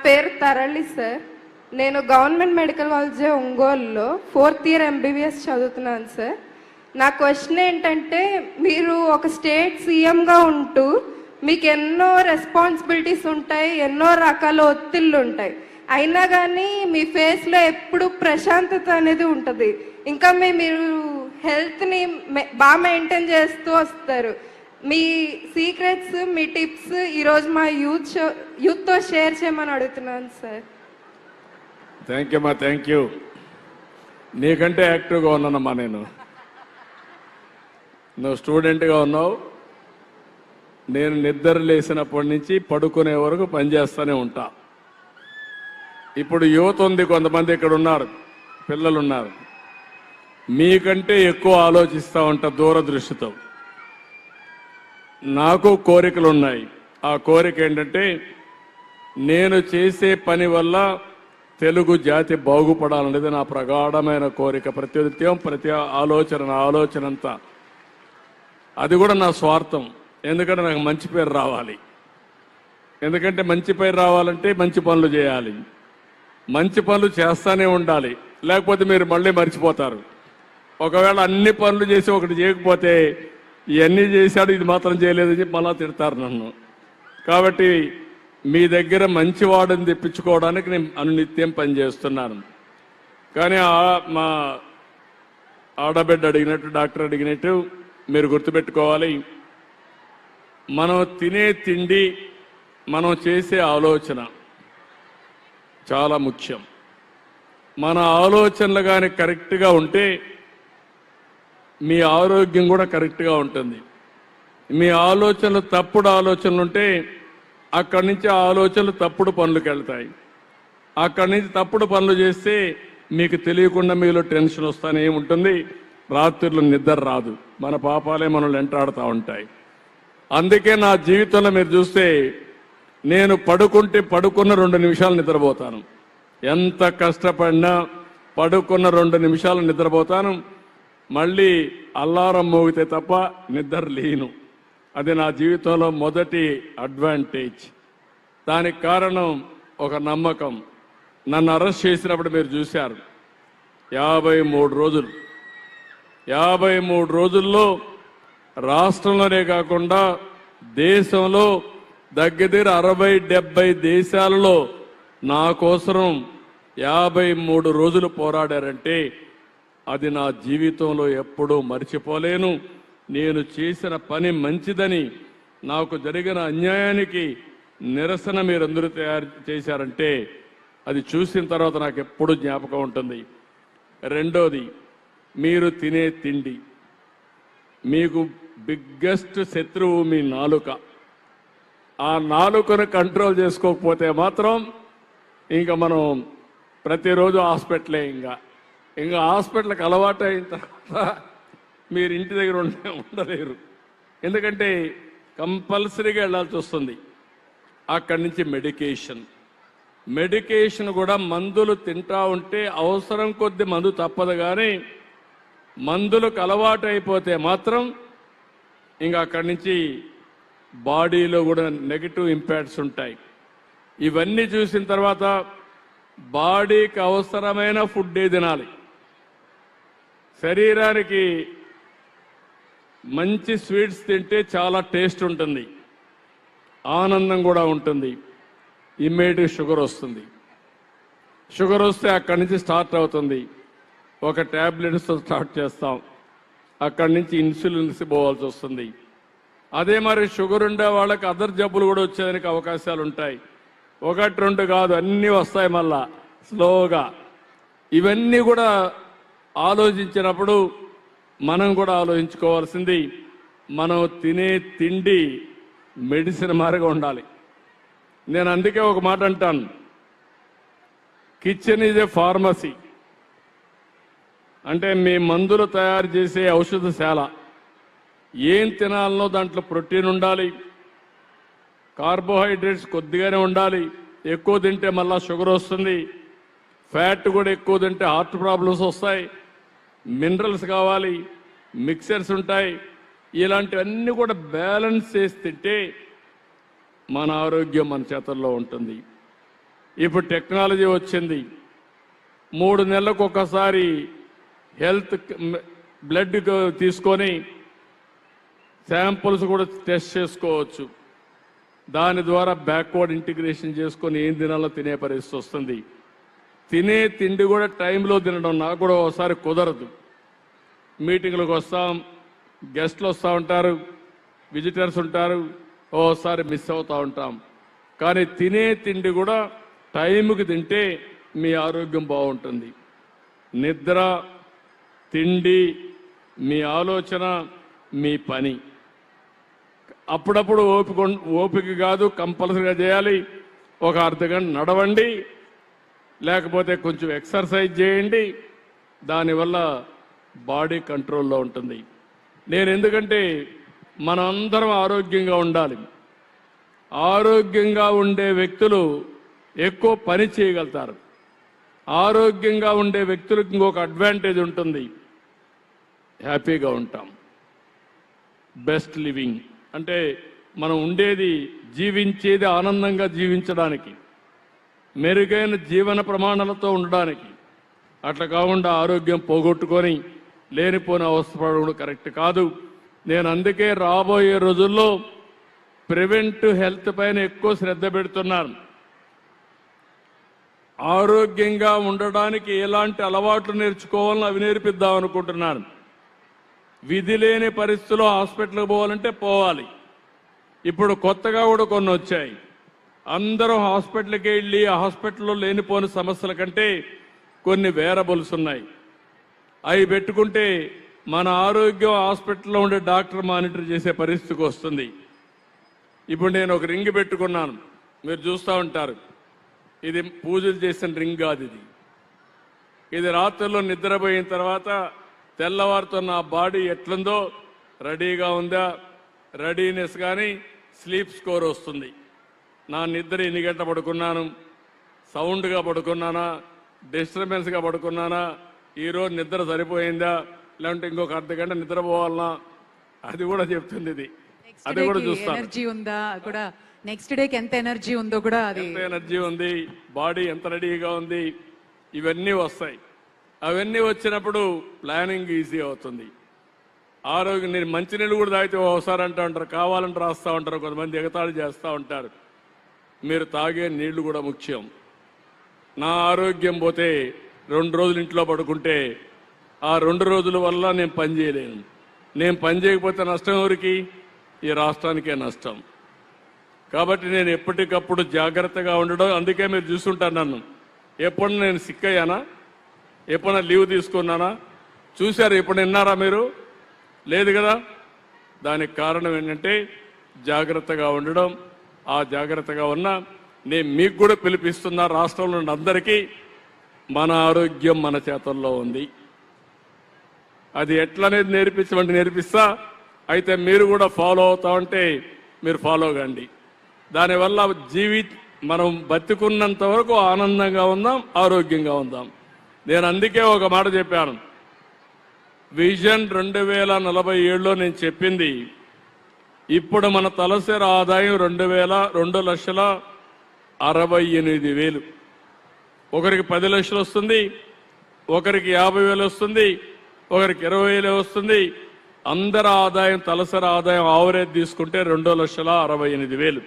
పేరు తరళి సార్. నేను government medical college ఒంగోలులో 4th ఇయర్ MBBS చదువుతున్నాను సార్. నా క్వశ్చన్ ఏంటంటే, మీరు ఒక స్టేట్ సీఎంగా ఉంటూ మీకు ఎన్నో రెస్పాన్సిబిలిటీస్ ఉంటాయి, ఎన్నో రకాల ఒత్తిళ్ళు ఉంటాయి, అయినా కానీ మీ ఫేస్లో ఎప్పుడు ప్రశాంతత అనేది ఉంటుంది. ఇంకా మీరు హెల్త్ని బాగా మెయింటైన్ చేస్తూ వస్తారు. మీ సీక్రెట్స్, మీ టిప్స్ ఈరోజు మా యూత్తో షేర్ చేయమని అడుగుతున్నాను సార్. థ్యాంక్ యూ అమ్మా, థ్యాంక్ యూ. నీకంటే యాక్టివ్గా ఉన్నానమ్మా నేను. నువ్వు స్టూడెంట్గా ఉన్నావు, నేను నిద్ర లేసినప్పటి నుంచి పడుకునే వరకు పనిచేస్తూనే ఉంటా. ఇప్పుడు యువత ఉంది, కొంతమంది ఇక్కడ ఉన్నారు, పిల్లలు ఉన్నారు, మీకంటే ఎక్కువ ఆలోచిస్తూ ఉంటా దూరదృష్టితో. నాకు కోరికలు ఉన్నాయి. ఆ కోరిక ఏంటంటే, నేను చేసే పని వల్ల తెలుగు జాతి బాగుపడాలనేది నా ప్రగాఢమైన కోరిక. ప్రతినిత్యం ప్రతి ఆలోచన అంతా అది కూడా నా స్వార్థం. ఎందుకంటే నాకు మంచి పేరు రావాలి. ఎందుకంటే మంచి పేరు రావాలంటే మంచి పనులు చేయాలి, మంచి పనులు చేస్తానే ఉండాలి, లేకపోతే మీరు మళ్ళీ మర్చిపోతారు. ఒకవేళ అన్ని పనులు చేసి ఒకటి చేయకపోతే ఇవన్నీ చేశాడు ఇది మాత్రం చేయలేదని చెప్పి మళ్ళా తిడతారు నన్ను. కాబట్టి మీ దగ్గర మంచివాడని తెప్పించుకోవడానికి నేను అనునిత్యం పనిచేస్తున్నాను. కానీ మా ఆడబిడ్డ అడిగినట్టు, డాక్టర్ అడిగినట్టు మీరు గుర్తుపెట్టుకోవాలి, మనం తినే తిండి, మనం చేసే ఆలోచన చాలా ముఖ్యం. మన ఆలోచనలు కానీ కరెక్ట్గా ఉంటే మీ ఆరోగ్యం కూడా కరెక్ట్గా ఉంటుంది. మీ ఆలోచనలు తప్పుడు ఆలోచనలు ఉంటే అక్కడి నుంచి ఆ ఆలోచనలు తప్పుడు పనులకు వెళ్తాయి. అక్కడి నుంచి తప్పుడు పనులు చేస్తే మీకు తెలియకుండా మీలో టెన్షన్ వస్తూనే ఉంటుంది, రాత్రులు నిద్ర రాదు, మన పాపాలే మనల్ని వెంటాడుతూ ఉంటాయి. అందుకే నా జీవితంలో మీరు చూస్తే నేను పడుకున్న 2 నిమిషాలు నిద్రపోతాను. ఎంత కష్టపడినా పడుకున్న 2 నిమిషాలు నిద్రపోతాను. మళ్ళీ అల్లారం మోగితే తప్ప నిద్ర లేను. అది నా జీవితంలో మొదటి అడ్వాంటేజ్. దానికి కారణం ఒక నమ్మకం. నన్ను అరెస్ట్ చేసినప్పుడు మీరు చూశారు, 53 రోజుల్లో రాష్ట్రంలోనే కాకుండా దేశంలో దగ్గర 60-70 దేశాలలో నా కోసం 53 రోజులు పోరాడారంటే అది నా జీవితంలో ఎప్పుడూ మర్చిపోలేను. నేను చేసిన పని మంచిదని, నాకు జరిగిన అన్యాయానికి నిరసన మీరందరూ తయారు చేశారంటే అది చూసిన తర్వాత నాకు ఎప్పుడూ జ్ఞాపకం ఉంటుంది. రెండోది, మీరు తినే తిండి. మీకు బిగ్గెస్ట్ శత్రువు మీ నాలుక. ఆ నాలుకను కంట్రోల్ చేసుకోకపోతే మాత్రం ఇంకా మనం ప్రతిరోజు హాస్పిటలే. ఇంకా హాస్పిటల్కి అలవాటు అయిన తర్వాత మీరు ఇంటి దగ్గర ఉండలేరు. ఎందుకంటే కంపల్సరీగా వెళ్ళాల్సి వస్తుంది. అక్కడి నుంచి మెడికేషన్ కూడా మందులు తింటా ఉంటే అవసరం కొద్ది మందు తప్పదు. కానీ మందులకు అలవాటు అయిపోతే మాత్రం ఇంకా అక్కడి నుంచి బాడీలో కూడా నెగిటివ్ ఇంపాక్ట్స్ ఉంటాయి. ఇవన్నీ చూసిన తర్వాత బాడీకి అవసరమైన ఫుడ్డే తినాలి. శరీరానికి మంచి స్వీట్స్ తింటే చాలా టేస్ట్ ఉంటుంది, ఆనందం కూడా ఉంటుంది. ఇమ్మీడియట్ షుగర్ వస్తుంది. షుగర్ వస్తే అక్కడి నుంచి స్టార్ట్ అవుతుంది. ఒక ట్యాబ్లెట్స్తో స్టార్ట్ చేస్తాం, అక్కడి నుంచి ఇన్సులిన్స్ పోవాల్సి వస్తుంది. అదే మరి షుగర్ ఉండే వాళ్ళకి అదర్ జబ్బులు కూడా వచ్చేదానికి అవకాశాలు ఉంటాయి. 1-2 కాదు, అన్నీ వస్తాయి మళ్ళా స్లోగా. ఇవన్నీ కూడా ఆలోచించినప్పుడు మనం కూడా ఆలోచించుకోవాల్సింది, మనం తినే తిండి మెడిసిన్ మారిగా ఉండాలి. నేను అందుకే ఒక మాట అంటాను, కిచెన్ ఈజ్ ఏ ఫార్మసీ. అంటే మీ మందులు తయారు చేసే ఔషధశాల. ఏం తినాలనో దాంట్లో ప్రోటీన్ ఉండాలి, కార్బోహైడ్రేట్స్ కొద్దిగానే ఉండాలి. ఎక్కువ తింటే మళ్ళా షుగర్ వస్తుంది, ఫ్యాట్ కూడా ఎక్కువ తింటే హార్ట్ ప్రాబ్లమ్స్ వస్తాయి, మినరల్స్ కావాలి, మిక్సర్స్ ఉంటాయి. ఇలాంటివన్నీ కూడా బ్యాలెన్స్ చేసి తింటే మన ఆరోగ్యం మన చేతుల్లో ఉంటుంది. ఇప్పుడు టెక్నాలజీ వచ్చింది. 3 నెలలకు ఒకసారి హెల్త్ బ్లడ్ తీసుకొని శాంపుల్స్ కూడా టెస్ట్ చేసుకోవచ్చు. దాని ద్వారా బ్యాక్వర్డ్ ఇంటిగ్రేషన్ చేసుకొని ఏం తినాలో తినే పరిస్థితి వస్తుంది. తినే తిండి కూడా టైంలో తినడం నాకు కూడా ఒకసారి కుదరదు. మీటింగ్లకు వస్తాం, గెస్ట్లు వస్తూ ఉంటారు, విజిటర్స్ ఉంటారు, ఓసారి మిస్ అవుతూ ఉంటాం. కానీ తినే తిండి కూడా టైంకి తింటే మీ ఆరోగ్యం బాగుంటుంది. నిద్ర, తిండి, మీ ఆలోచన, మీ పని. అప్పుడప్పుడు ఓపిక కాదు, కంపల్సరీగా చేయాలి. ఒక అర్ధగంట నడవండి, లేకపోతే కొంచెం ఎక్సర్సైజ్ చేయండి. దానివల్ల బాడీ కంట్రోల్లో ఉంటుంది. నేను ఎందుకంటే మనందరం ఆరోగ్యంగా ఉండాలి. ఆరోగ్యంగా ఉండే వ్యక్తులు ఎక్కువ పని చేయగలుగుతారు. ఆరోగ్యంగా ఉండే వ్యక్తులకు ఇంకొక అడ్వాంటేజ్ ఉంటుంది, హ్యాపీగా ఉంటాం. బెస్ట్ లివింగ్ అంటే మనం ఉండేది, జీవించేది ఆనందంగా జీవించడానికి, మెరుగైన జీవన ప్రమాణాలతో ఉండడానికి. అట్లా కాకుండా ఆరోగ్యం పోగొట్టుకొని లేనిపోయిన అవసరపడడం కరెక్ట్ కాదు. నేను అందుకే రాబోయే రోజుల్లో ప్రివెంటివ్ హెల్త్ పైన ఎక్కువ శ్రద్ధ పెడుతున్నాను. ఆరోగ్యంగా ఉండడానికి ఎలాంటి అలవాట్లు నేర్చుకోవాలని అవి నేర్పిద్దాం అనుకుంటున్నాను. విధి లేని పరిస్థితుల్లో హాస్పిటల్కి పోవాలంటే పోవాలి. ఇప్పుడు కొత్తగా కూడా కొన్ని వచ్చాయి. అందరూ హాస్పిటల్కి వెళ్ళి ఆ హాస్పిటల్లో లేనిపోని సమస్యల కంటే కొన్ని వేరబుల్స్ ఉన్నాయి. అవి పెట్టుకుంటే మన ఆరోగ్యం హాస్పిటల్లో ఉండే డాక్టర్ మానిటర్ చేసే పరిస్థితికి వస్తుంది. ఇప్పుడు నేను ఒక రింగ్ పెట్టుకున్నాను, మీరు చూస్తూ ఉంటారు. ఇది పూజలు చేసిన రింగ్ కాదు. ఇది రాత్రుల్లో నిద్రపోయిన తర్వాత తెల్లవారితో నా బాడీ ఎట్లుందో, రెడీగా ఉందా, రెడీనెస్ కానీ స్లీప్ స్కోర్ వస్తుంది. నా నిద్ర ఎన్ని గంటలు పడుకున్నాను, సౌండ్గా పడుకున్నానా, డిస్టర్బెన్స్గా పడుకున్నానా, ఈరోజు నిద్ర సరిపోయిందా, లేదంటే ఇంకొక అర్ధగంట నిద్రపోవాలనా, అది కూడా చెప్తుంది. ఇది అది కూడా చూస్తాను. ఎనర్జీ ఉందా కూడా, నెక్స్ట్ డేకి ఎంత ఎనర్జీ ఉందో కూడా, అది ఎంత ఎనర్జీ ఉంది, బాడీ ఎంత రెడీగా ఉంది, ఇవన్నీ వస్తాయి. అవన్నీ వచ్చినప్పుడు ప్లానింగ్ ఈజీ అవుతుంది. ఆరోగ్యం, నేను మంచినీళ్ళు కూడా తాగితే ఒకసారి అంటూ ఉంటారు, కావాలంటే రాస్తూ ఉంటారు, కొంతమంది ఎగతాళి చేస్తూ ఉంటారు. మీరు తాగే నీళ్లు కూడా ముఖ్యం. నా ఆరోగ్యం పోతే 2 రోజులు ఇంట్లో పడుకుంటే ఆ 2 రోజుల వల్ల నేను పని చేయలేను. నేను పని చేయకపోతే నష్టం ఎవరికి? ఈ రాష్ట్రానికే నష్టం. కాబట్టి నేను ఎప్పటికప్పుడు జాగ్రత్తగా ఉండడం. అందుకే మీరు చూస్తుంటారు నన్ను, ఎప్పుడు నేను సిక్ అయ్యానా, ఎప్పుడైనా లీవ్ తీసుకున్నానా చూశారు? ఎప్పుడు విన్నారా మీరు? లేదు కదా. దానికి కారణం ఏంటంటే జాగ్రత్తగా ఉండడం. ఆ జాగ్రత్తగా ఉన్నా నేను మీకు కూడా పిలిపిస్తున్నా, రాష్ట్రంలో ఉన్న అందరికీ మన ఆరోగ్యం మన చేతుల్లో ఉంది. అది ఎట్లనేది నేర్పించమంటే నేర్పిస్తా. అయితే మీరు కూడా ఫాలో అవుతా ఉంటే మీరు ఫాలో కండి. దానివల్ల మనం బతికున్నంత వరకు ఆనందంగా ఉందాం, ఆరోగ్యంగా ఉందాం. నేను అందుకే ఒక మాట చెప్పాను, విజన్ 2047లో నేను చెప్పింది. ఇప్పుడు మన తలసరి ఆదాయం 2,68,000. ఒకరికి 10 లక్షలు వస్తుంది, ఒకరికి 50,000 వస్తుంది, ఒకరికి 20,000 వస్తుంది. అందరి ఆదాయం, తలసరి ఆదాయం ఆవరేజ్ తీసుకుంటే 2,68,000.